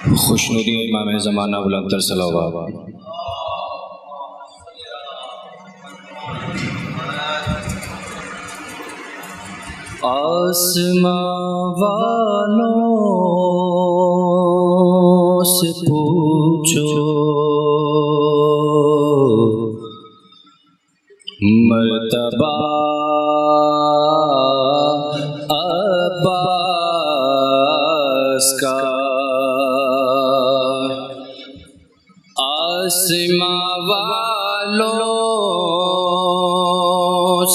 خوشنودی امام زمانہ بلند تر صلوات۔ آسماں والوں سے پوچھو مرتبہ عباس کا، آسماں والوں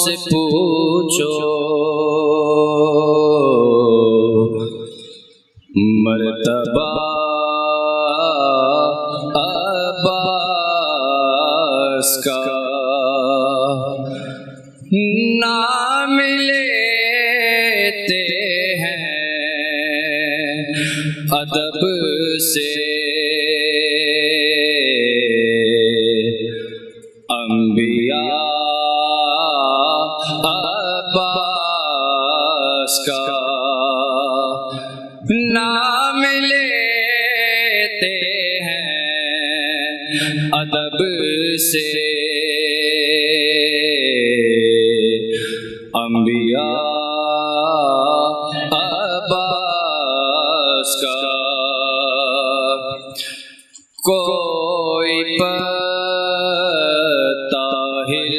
سے پوچھو مرتبہ عباس کا، نام لیتے ہیں ادب سے انبیاء عباس کا، نام لیتے ہیں ادب سے انبیاء عباس کا، کوئی پتہ ہل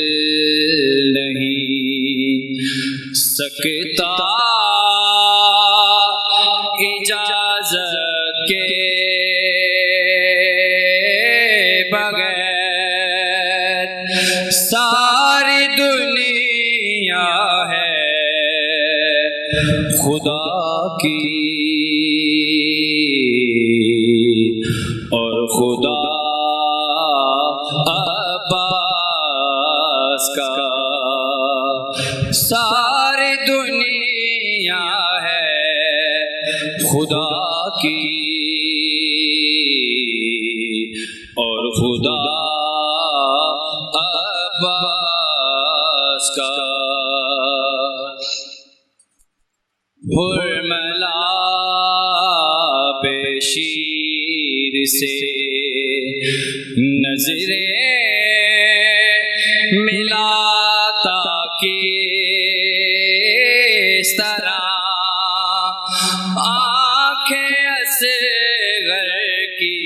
نہیں سکتا اجازت کے بغیر، ساری دنیا ہے خدا کی اور خدا عباس کا، ساری دنیا ہے خدا کی اور خدا عباس کا، حرملا بے شیر سے نظریں ملاتا کس طرح، آنکھیں اصغر کی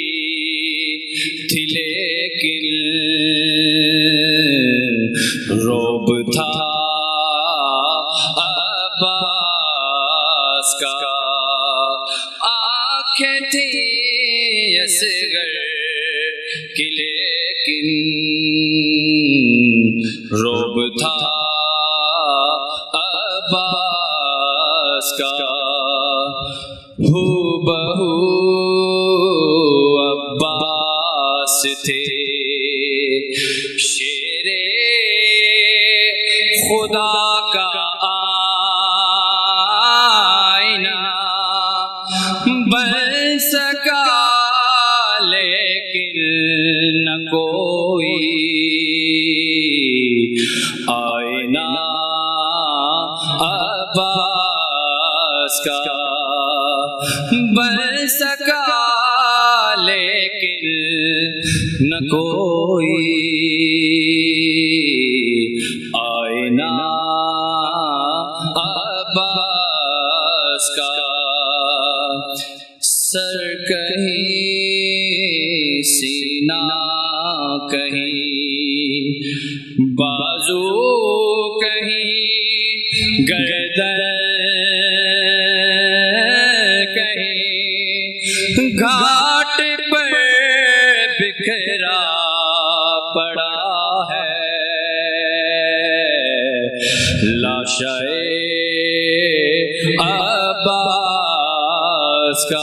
تھی لیکن روب تھا عباس کا، آنکھیں تھی اصغر کی لیکن روب تھا عباس کا، ہو بہو عباس تھے شیر خدا کا آئینہ، بن سکا لیکن نہ کوئی آئینہ عباس کا، بن سکا لیکن نہ کوئی آئینہ عباس کا، سر کہیں سینہ کہیں بازو کہیں گردن کہیں گھاٹ پر بکھرا پڑا ہے لاشے عباس کا،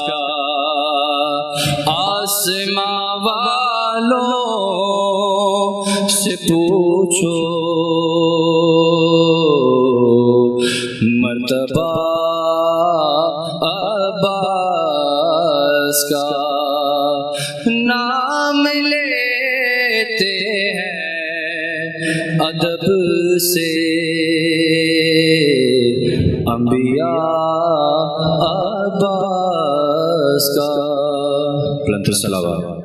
آسماں والوں سے پوچھو مرتبہ عباس کا، نام لیتے ہیں ادب سے انبیاء عباس کا۔ بلند تر صلوات.